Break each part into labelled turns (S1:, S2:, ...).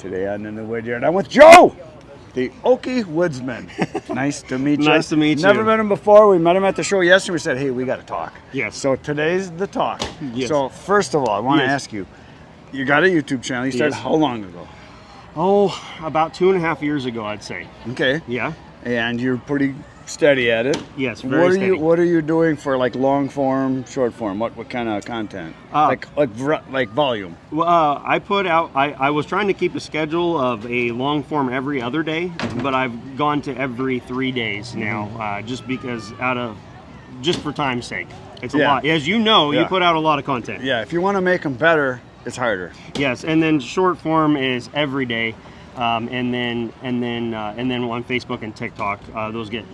S1: Today on In The Woodyard, I'm with Joe, the Oakie Woodsman. Nice to meet you.
S2: Nice to meet you.
S1: Never met him before. We met him at the show yesterday. We said, hey, we got to talk.
S2: Yes.
S1: So today's the talk.
S2: Yes.
S1: So first of all, I want to ask you, you got a YouTube channel. You started how long ago?
S2: Oh, about 2.5 years ago, I'd say.
S1: Okay.
S2: Yeah.
S1: And you're pretty steady at it.
S2: Yes, very steady.
S1: What are you doing for like long form, short form? What kind of content? Like volume.
S2: Well, I put out. I was trying to keep a schedule of a long form every other day, but I've gone to every 3 days now, just because just for time's sake. It's a lot. As you know, you put out a lot of content.
S1: Yeah. If you want to make them better, it's harder.
S2: Yes, and then short form is every day. And then on Facebook and TikTok, those get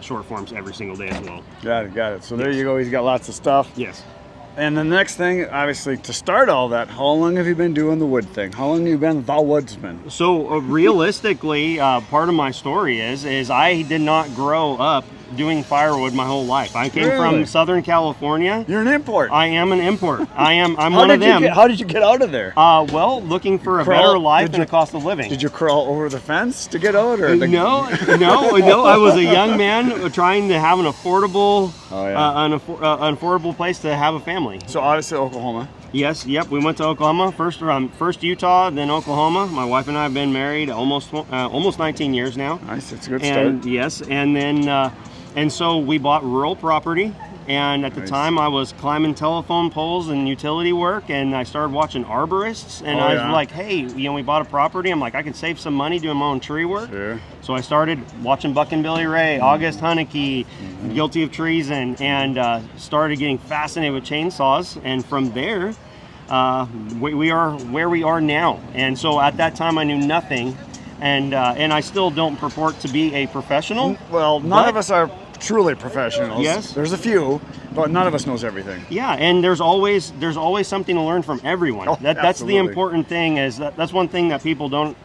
S2: short forms every single day as well.
S1: Got it. So there you go. He's got lots of stuff.
S2: Yes.
S1: And the next thing, obviously, to start all that, how long have you been doing the wood thing? How long have you been the woodsman?
S2: So realistically, part of my story is I did not grow up doing firewood my whole life. I came from Southern California.
S1: You're an import.
S2: I am an import. I'm one of them.
S1: How did you get out of there?
S2: Well, looking for a better life and a cost of living.
S1: Did you crawl over the fence to get out? Or
S2: No. I was a young man trying to have an affordable, an affordable place to have a family.
S1: So obviously Oklahoma.
S2: Yes. Yep. We went to Oklahoma first Utah, then Oklahoma. My wife and I have been married almost 19 years now.
S1: Nice. It's a good start.
S2: Yes, and then. And so we bought rural property, and at the time I was climbing telephone poles and utility work, and I started watching arborists, and I was like, hey, we bought a property. I'm like, I can save some money doing my own tree work. Sure. So I started watching Buck and Billy Ray, August Hunneke, Guilty of Treason, and started getting fascinated with chainsaws, and from there, we are where we are now. And so at that time I knew nothing. And I still don't purport to be a professional.
S1: Well, none of us are truly professionals.
S2: Yes.
S1: There's a few, but none of us knows everything.
S2: Yeah, and there's always something to learn from everyone.
S1: Oh,
S2: that's the important thing. That's one thing that people don't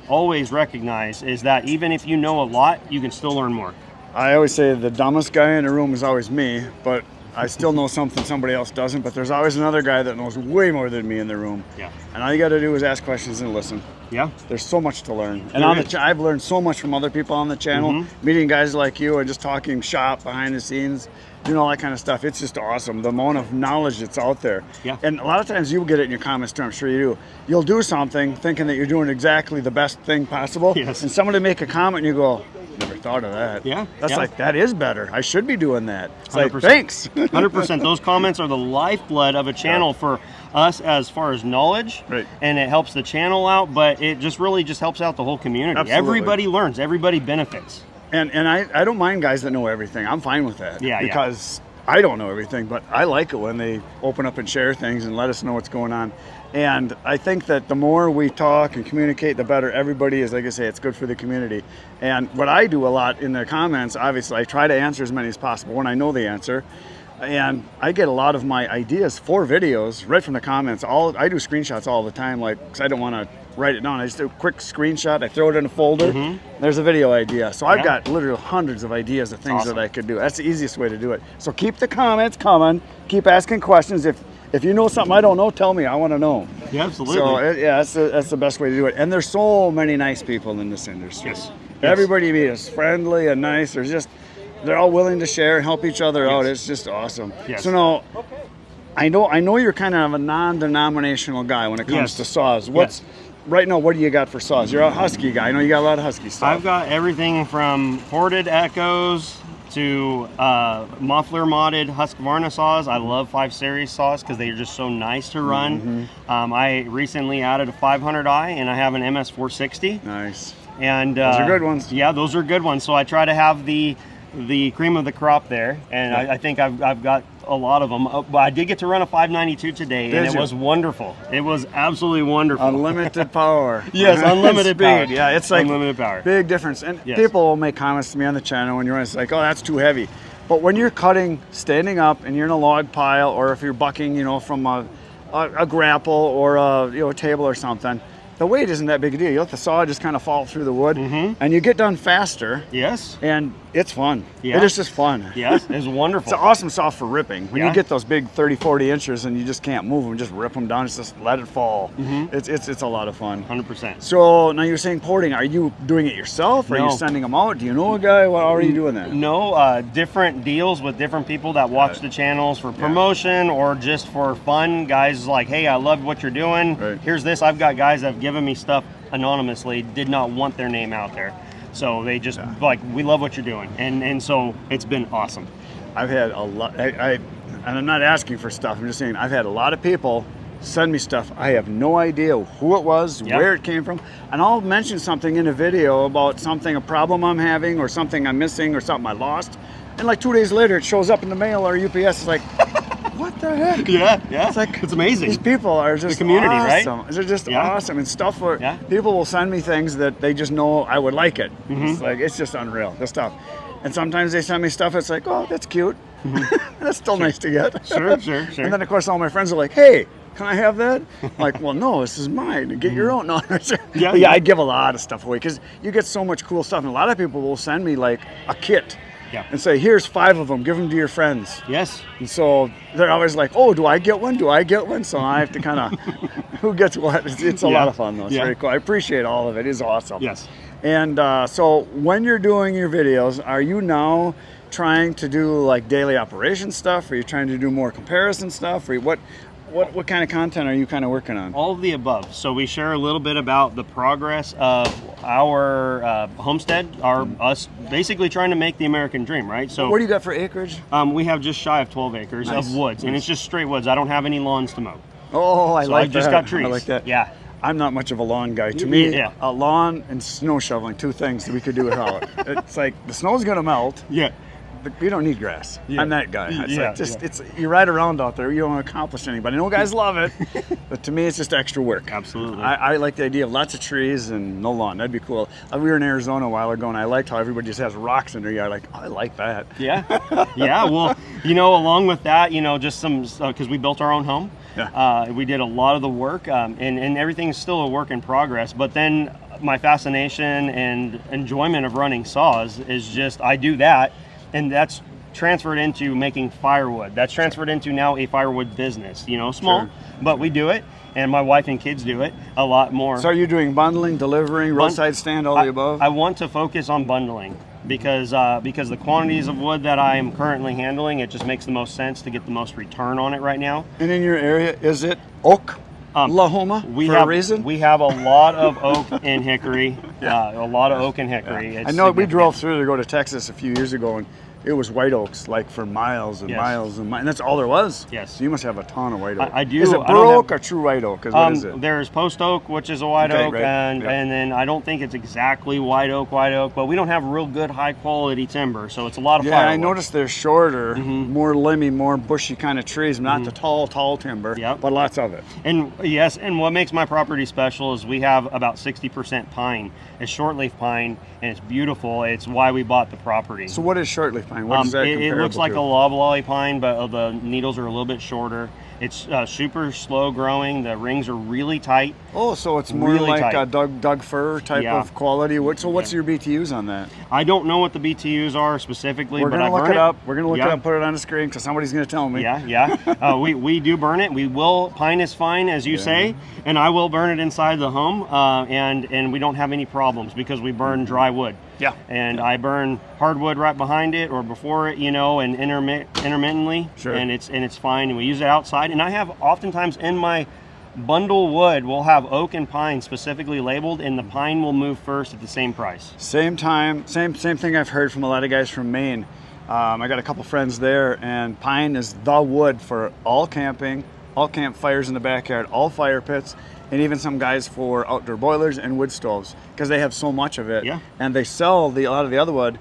S2: always recognize, is that even if you know a lot, you can still learn more.
S1: I always say the dumbest guy in the room is always me, but I still know something somebody else doesn't, but there's always another guy that knows way more than me in the room.
S2: Yeah.
S1: And all you got to do is ask questions and listen.
S2: Yeah.
S1: There's so much to learn. And I've learned so much from other people on the channel, meeting guys like you and just talking shop, behind the scenes, doing all that kind of stuff. It's just awesome, the amount of knowledge that's out there.
S2: Yeah.
S1: And a lot of times you'll get it in your comments too, I'm sure you do. You'll do something thinking that you're doing exactly the best thing possible.
S2: Yes.
S1: And somebody make a comment and you go, never thought of that.
S2: Yeah.
S1: That's like, that is better. I should be doing that. It's
S2: 100%.
S1: like, thanks.
S2: 100%. Those comments are the lifeblood of a channel for us as far as knowledge.
S1: Right.
S2: And it helps the channel out, but it just really just helps out the whole community.
S1: Absolutely.
S2: Everybody learns. Everybody benefits.
S1: And I don't mind guys that know everything. I'm fine with that.
S2: Yeah.
S1: Because I don't know everything, but I like it when they open up and share things and let us know what's going on. And I think that the more we talk and communicate, the better everybody is. Like I say, it's good for the community. And what I do a lot in the comments, obviously, I try to answer as many as possible when I know the answer. And I get a lot of my ideas for videos right from the comments. I do screenshots all the time, because I don't want to write it down. I just do a quick screenshot, I throw it in a folder, there's a video idea. So I've got literally hundreds of ideas of things that I could do. That's the easiest way to do it. So keep the comments coming, keep asking questions. If you know something I don't know, tell me. I want to know.
S2: Yeah, absolutely.
S1: So that's the best way to do it. And there's so many nice people in this industry.
S2: Yes.
S1: Everybody you meet is friendly and nice. They're all willing to share and help each other out. It's just awesome.
S2: Yes.
S1: So now, I know you're kind of a non-denominational guy when it comes to saws. Right now, what do you got for saws? You're a Husky guy. I know you got a lot of Husky stuff.
S2: I've got everything from ported Echoes to muffler modded Husqvarna saws. I love 5 Series saws because they're just so nice to run. I recently added a 500i and I have an MS 460. Nice. And
S1: those are good ones.
S2: Yeah, those are good ones. So I try to have the cream of the crop there, and I think I've got a lot of them. But I did get to run a 592 today, and it was wonderful. It was absolutely wonderful.
S1: Unlimited power.
S2: Yes, unlimited power.
S1: Yeah, it's like
S2: unlimited power.
S1: Big difference. And people will make comments to me on the channel when you're running, it's like, oh, that's too heavy. But when you're cutting, standing up, and you're in a log pile, or if you're bucking, from a grapple or a table or something, the weight isn't that big a deal. You let the saw just kind of fall through the wood, and you get done faster.
S2: Yes.
S1: And It's fun.
S2: Yeah.
S1: It is just fun.
S2: Yes, it's wonderful.
S1: It's awesome saw for ripping. When
S2: Yeah.
S1: you get those big 30, 40 inches and you just can't move them, just rip them down, just let it fall. It's a lot of fun.
S2: 100%.
S1: So now you're saying porting. Are you doing it yourself? Or are
S2: No.
S1: you sending them out? Do you know a guy? How are you doing that?
S2: No, different deals with different people that watch the channels for promotion or just for fun. Guys like, hey, I love what you're doing.
S1: Right.
S2: Here's this. I've got guys that have given me stuff anonymously, did not want their name out there. So they just like, we love what you're doing. And so it's been awesome.
S1: I've had a lot, and I'm not asking for stuff, I'm just saying I've had a lot of people send me stuff. I have no idea who it was, where it came from, and I'll mention something in a video about something, a problem I'm having, or something I'm missing, or something I lost, and like 2 days later it shows up in the mail or UPS. It's like, what the heck?
S2: Yeah.
S1: It's like,
S2: it's amazing.
S1: These people are just
S2: the community,
S1: awesome.
S2: right?
S1: They're just awesome, and stuff where
S2: Yeah.
S1: people will send me things that they just know I would like it. It's like, it's just unreal, the stuff. And sometimes they send me stuff, it's like, oh, that's cute. That's still nice to get.
S2: Sure.
S1: And then of course all my friends are like, hey, can I have that? I'm like, well, no, this is mine. Get your own. No, yeah, I give a lot of stuff away because you get so much cool stuff. And a lot of people will send me like a kit and say, here's 5 of them. Give them to your friends.
S2: Yes.
S1: And so they're always like, oh, do I get one? Do I get one? So I have to kind of, who gets what? It's a lot of fun though. It's very cool. I appreciate all of it. It's awesome.
S2: Yes.
S1: And so when you're doing your videos, are you now trying to do like daily operation stuff? Are you trying to do more comparison stuff? Or what kind of content are you kind of working on?
S2: All of the above. So we share a little bit about the progress of our homestead, us basically trying to make the American dream, right? So
S1: what do you got for acreage?
S2: We have just shy of 12 acres of woods, and it's just straight woods. I don't have any lawns to mow.
S1: Oh, I
S2: So
S1: like
S2: I've just
S1: that.
S2: got trees.
S1: I like that.
S2: Yeah.
S1: I'm not much of a lawn guy. To me,
S2: Yeah.
S1: a lawn and snow shoveling, 2 things that we could do without. It's like the snow's gonna melt.
S2: Yeah.
S1: But we don't need grass.
S2: Yeah.
S1: I'm that guy. It's
S2: Yeah,
S1: like it's you ride around out there, you don't accomplish anything. I know guys love it, but to me it's just extra work.
S2: Absolutely.
S1: I like the idea of lots of trees and no lawn. That'd be cool. We were in Arizona a while ago, and I liked how everybody just has rocks in their yard. Like, I like that.
S2: Yeah. Yeah. Well, along with that, just some, because we built our own home.
S1: Yeah.
S2: We did a lot of the work, and everything's still a work in progress. But then my fascination and enjoyment of running saws is just, I do that, and that's transferred into making firewood. That's transferred into now a firewood business, small, but we do it. And my wife and kids do it a lot more.
S1: So are you doing bundling, delivering, roadside stand, all the above?
S2: I want to focus on bundling because the quantities of wood that I am currently handling, it just makes the most sense to get the most return on it right now.
S1: And in your area, is it oak? Lahoma a reason?
S2: We have a lot of oak and hickory. A lot of oak and hickory.
S1: I know we drove through to go to Texas a few years ago, and it was white oaks like for miles and miles and miles, and that's all there was.
S2: Yes.
S1: So you must have a ton of white oak.
S2: I do.
S1: Is it bur oak or true white oak? What is it?
S2: There's post oak, which is a white oak, and then I don't think it's exactly white oak, but we don't have real good high quality timber, so it's a lot of firewood.
S1: I noticed they're shorter, more limby, more bushy kind of trees, not the tall timber, but lots of it.
S2: And yes, and what makes my property special is we have about 60% pine. It's shortleaf pine, and it's beautiful. It's why we bought the property.
S1: So what is shortleaf pine? What is that
S2: it
S1: comparable
S2: looks like
S1: to?
S2: a loblolly pine, but the needles are a little bit shorter. It's super slow growing. The rings are really tight.
S1: Oh, so it's more
S2: really
S1: like
S2: tight.
S1: a Doug fir type of quality. So what's your BTUs on that?
S2: I don't know what the BTUs are specifically,
S1: We're
S2: but
S1: gonna
S2: I
S1: look
S2: burn
S1: it up. We're gonna look it up, put it on the screen because somebody's gonna tell me.
S2: We do burn it. We will. Pine is fine, as you say, and I will burn it inside the home, and we don't have any problems because we burn dry wood.
S1: Yeah.
S2: And I burn hardwood right behind it or before it, and intermittently.
S1: Sure.
S2: And it's fine. And we use it outside. And I have oftentimes in my bundle wood, we'll have oak and pine specifically labeled, and the pine will move first at the same price.
S1: Same thing I've heard from a lot of guys from Maine. I got a couple friends there, and pine is the wood for all camping, all campfires in the backyard, all fire pits, and even some guys for outdoor boilers and wood stoves because they have so much of it.
S2: Yeah.
S1: And they sell a lot of the other wood,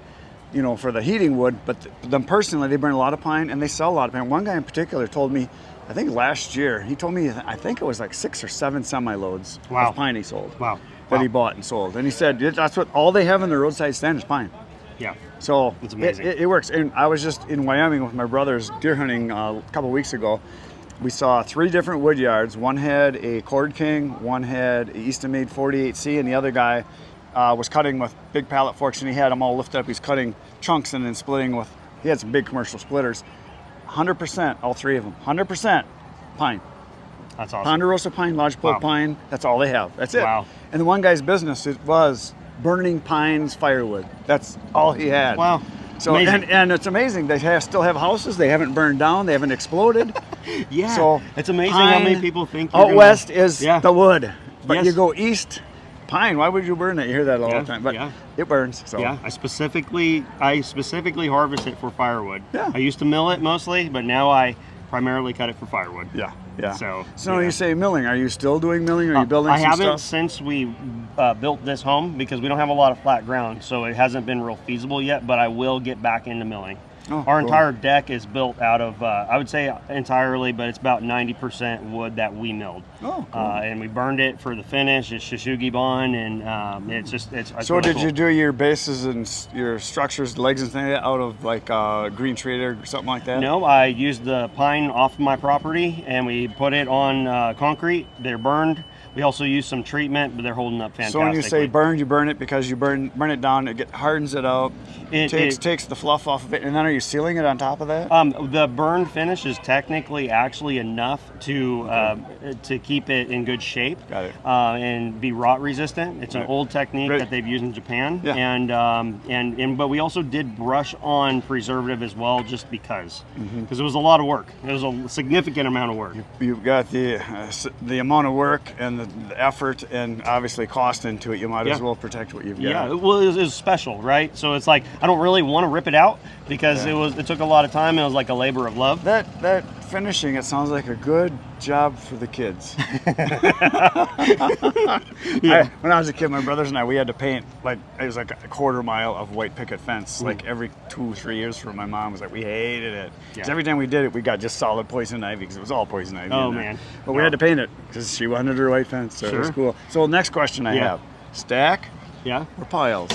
S1: for the heating wood, but them personally, they burn a lot of pine and they sell a lot of pine. One guy in particular told me, I think last year, he told me, I think it was like 6 or 7 semi-loads of pine he sold.
S2: Wow.
S1: That he bought and sold. And he said that's what all they have in their roadside stand is pine.
S2: Yeah.
S1: So
S2: it's amazing.
S1: It works. And I was just in Wyoming with my brothers deer hunting a couple weeks ago. We saw 3 different wood yards. One had a Cord King, one had a Easton Made 48C, and the other guy was cutting with big pallet forks, and he had them all lifted up. He's cutting chunks and then splitting with. He had some big commercial splitters. 100%, all three of them. 100% pine.
S2: That's awesome.
S1: Ponderosa pine, lodgepole pine. That's all they have. That's it.
S2: Wow.
S1: And the one guy's business, it was burning pines, firewood. That's all he had.
S2: Wow.
S1: So and it's amazing. They still have houses. They haven't burned down. They haven't exploded.
S2: Yeah.
S1: So
S2: it's amazing how many people think
S1: out west is the wood, but
S2: Yes.
S1: you go east, pine. Why would you burn it? You hear that all the time, but it burns. So
S2: yeah, I specifically harvest it for firewood.
S1: Yeah.
S2: I used to mill it mostly, but now I primarily cut it for firewood.
S1: Yeah. Yeah.
S2: So
S1: you say milling. Are you still doing milling? Are you building
S2: I
S1: some
S2: haven't
S1: stuff?
S2: since we built this home because we don't have a lot of flat ground, so it hasn't been real feasible yet, but I will get back into milling.
S1: Oh,
S2: Our
S1: cool.
S2: entire deck is built out of, I would say entirely, but it's about 90% wood that we milled.
S1: Oh, cool.
S2: And we burned it for the finish. It's Shishuggi bond, and it's
S1: So
S2: really
S1: did
S2: cool.
S1: you do your bases and your structures, legs and things out of like green trader or something like that?
S2: No, I used the pine off of my property and we put it on concrete. They're burned. We also use some treatment, but they're holding up fantastically.
S1: So when you say burned, you burn it because you burn it down, hardens it out, takes the fluff off of it, and then are you sealing it on top of that?
S2: The burned finish is technically actually enough to keep it in good shape.
S1: Got it.
S2: And be rot resistant. It's an old technique that they've used in Japan.
S1: Yeah.
S2: And but we also did brush on preservative as well, just because it was a lot of work. It was a significant amount of work.
S1: You've got the amount of work and the effort and obviously cost into it. You might as well protect what you've got.
S2: Yeah, well, it was special, right? So it's like I don't really want to rip it out because it took a lot of time. It was like a labor of love.
S1: That finishing, it sounds like a good job for the kids. When I was a kid, my brothers and I, we had to paint it was like a quarter mile of white picket fence like every 2-3 years for my mom. Was like, we hated it. Because every time we did it, we got just solid poison ivy because it was all poison ivy.
S2: Oh, man.
S1: But we had to paint it because she wanted her white fence, so it was cool. So next question I have, stack or piles?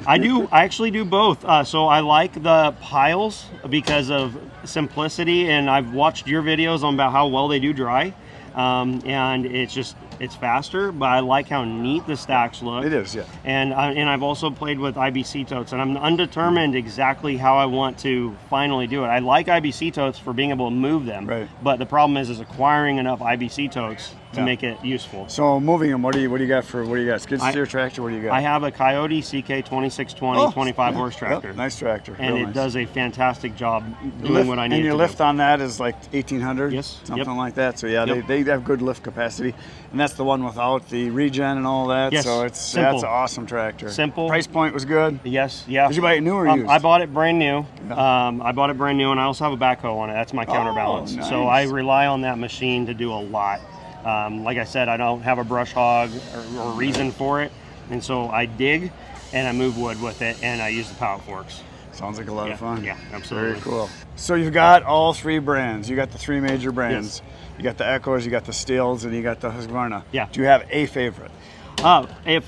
S2: I actually do both. So I like the piles because of simplicity, and I've watched your videos on about how well they do dry, and it's faster. But I like how neat the stacks look.
S1: It is, yeah.
S2: And I've also played with IBC totes, and I'm undetermined exactly how I want to finally do it. I like IBC totes for being able to move them,
S1: right.
S2: But the problem is acquiring enough IBC totes to make it useful.
S1: So moving them, what do you got? Skid steer tractor? What do you got?
S2: I have a Coyote CK 2620 25 horse tractor.
S1: Yep, nice tractor.
S2: And it does a fantastic job doing what I need.
S1: And your
S2: to
S1: lift
S2: do.
S1: on that is like 1800?
S2: Yes.
S1: Something like that. So yeah, they have good lift capacity. And that's the one without the regen and all that.
S2: Yes.
S1: So that's an awesome tractor.
S2: Simple.
S1: Price point was good?
S2: Yes, yeah.
S1: Did you buy it new or used?
S2: I bought it brand new.
S1: Yeah.
S2: I bought it brand new, and I also have a backhoe on it. That's my counterbalance.
S1: Nice.
S2: So I rely on that machine to do a lot. Like I said, I don't have a brush hog or reason for it, and so I dig and I move wood with it, and I use the pallet forks.
S1: Sounds like a lot of fun.
S2: Yeah, absolutely.
S1: Very cool. So you've got all three brands. You got the three major brands. Yes. You got the Echoes, you got the Steels, and you got the Husqvarna.
S2: Yeah.
S1: Do you have a favorite? It's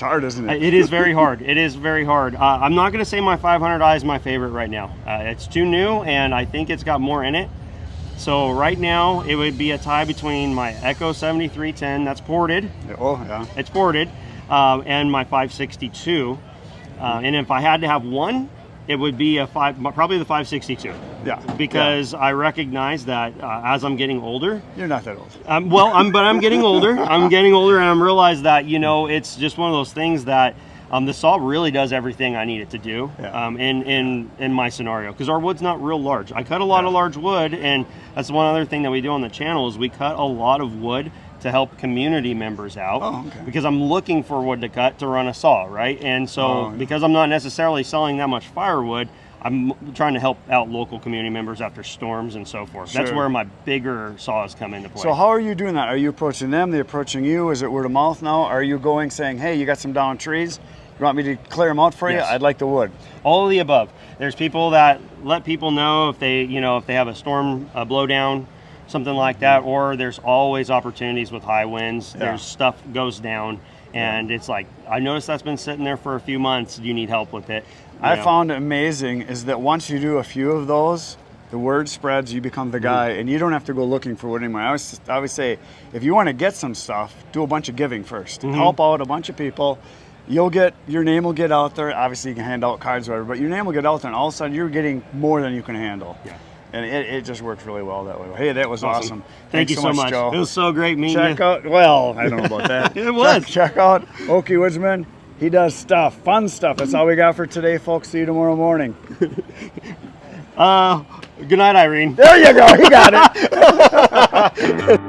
S1: hard, isn't it?
S2: It is very hard. It is very hard. I'm not going to say my 500i is my favorite right now. It's too new, and I think it's got more in it. So right now, it would be a tie between my Echo 7310, that's ported.
S1: Oh, yeah.
S2: It's ported, and my 562. And if I had to have one, it would be probably the 562.
S1: Yeah.
S2: Because I recognize that as I'm getting older.
S1: You're not that old.
S2: But I'm getting older. I'm getting older, and I realize that it's just one of those things that the saw really does everything I need it to do in my scenario, because our wood's not real large. I cut a lot of large wood, and that's one other thing that we do on the channel is we cut a lot of wood to help community members out because I'm looking for wood to cut to run a saw, right? And so because I'm not necessarily selling that much firewood, I'm trying to help out local community members after storms and so forth. Sure. That's where my bigger saws come into play.
S1: So how are you doing that? Are you approaching them? They approaching you? Is it word of mouth now? Are you going saying, hey, you got some down trees? You want me to clear them out for you? I'd like the wood.
S2: All of the above. There's people that let people know if they have a storm blowdown, something like that, or there's always opportunities with high winds. There's stuff goes down, and it's like, I noticed that's been sitting there for a few months. Do you need help with it?
S1: I found amazing is that once you do a few of those, the word spreads, you become the guy, and you don't have to go looking for wood anymore. I always say, if you want to get some stuff, do a bunch of giving first. Help out a bunch of people. Your name will get out there. Obviously, you can hand out cards or whatever, but your name will get out there, and all of a sudden, you're getting more than you can handle. Yeah. And it just works really well that way. Hey, that was awesome.
S2: Thank you so much, Joe. It was so great meeting you.
S1: Check out, well, I don't know about that.
S2: It was.
S1: Check out Oakie Woodsman. He does stuff, fun stuff. That's all we got for today, folks. See you tomorrow morning.
S2: Good night, Irene.
S1: There you go. He got it.